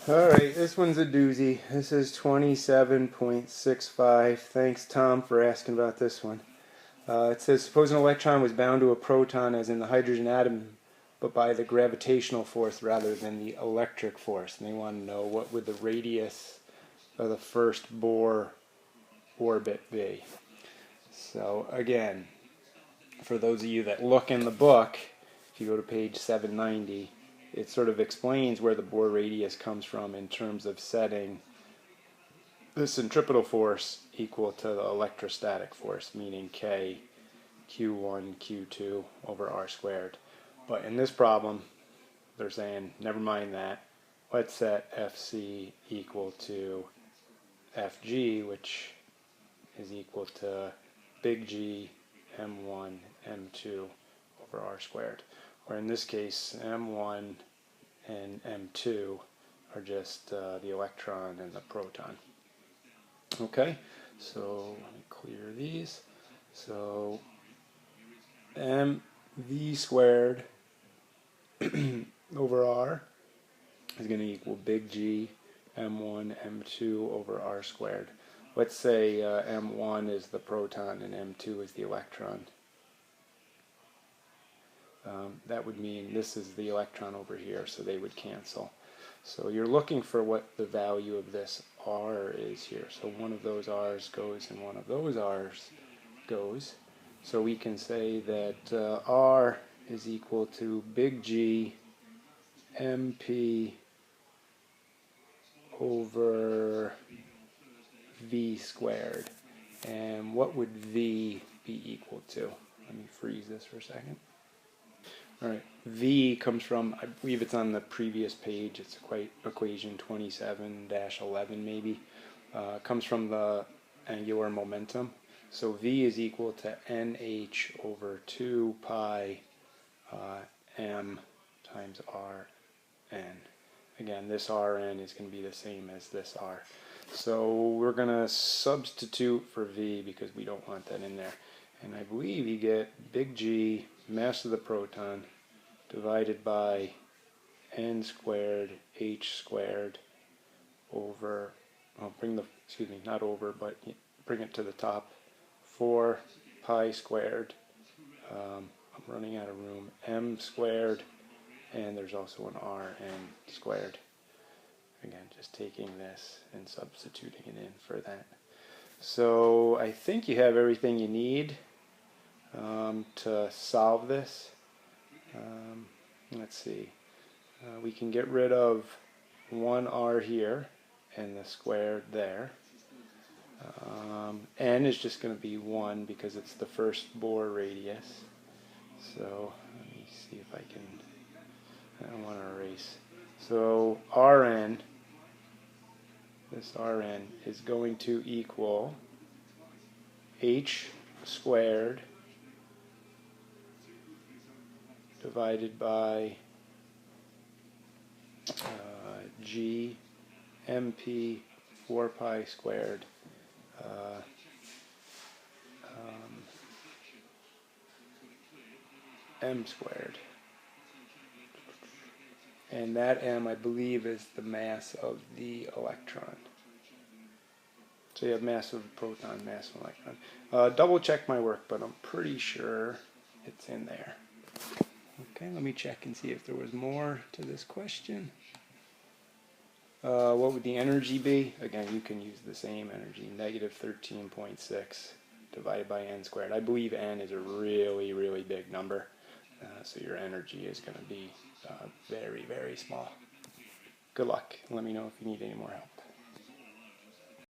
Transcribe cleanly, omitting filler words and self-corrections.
Alright, this one's a doozy. This is 27.65. Thanks, Tom, for asking about this one. It says, suppose an electron was bound to a proton as in the hydrogen atom, but by the gravitational force rather than the electric force. And they want to know what would the radius of the first Bohr orbit be. So again, for those of you that look in the book, if you go to page 790, it sort of explains where the Bohr radius comes from in terms of setting the centripetal force equal to the electrostatic force, meaning K, Q1, Q2 over R squared. But in this problem, they're saying, never mind that. Let's set Fc equal to Fg, which is equal to big G M1 M2 over R squared. Or in this case, M1 and M2 are just the electron and the proton. Okay, so let me clear these. So mv squared over R is going to equal big G M1 M2 over R squared. Let's say M1 is the proton and M2 is the electron. That would mean this is the electron over here, so they would cancel. So you're looking for what the value of this R is here. So one of those R's goes and one of those R's goes. So we can say that R is equal to big G MP over V squared. And what would V be equal to? Let me freeze this for a second. Alright, V comes from, I believe it's on the previous page, it's equation 27-11 maybe, comes from the angular momentum. So V is equal to NH over 2 pi M times Rn. Again, this Rn is going to be the same as this R. So we're going to substitute for V because we don't want that in there. And I believe you get big G, mass of the proton, divided by n squared h squared over, I'll bring the, excuse me, not over, but bring it to the top, 4 pi squared, I'm running out of room, m squared, and there's also an Rn squared. Again, just taking this and substituting it in for that. So I think you have everything you need to solve this. Let's see. We can get rid of one R here and the squared there. N is just going to be 1 because it's the first Bohr radius. So let me see if I can, I don't want to erase. So Rn, this Rn is going to equal h squared divided by G MP 4 pi squared M squared. And that M, I believe, is the mass of the electron. So you have mass of the proton, mass of the electron. Double check my work, but I'm pretty sure it's in there. Okay, let me check and see if there was more to this question. What would the energy be? Again, you can use the same energy, negative 13.6 divided by n squared. I believe n is a really, really big number, so your energy is going to be very, very small. Good luck. Let me know if you need any more help.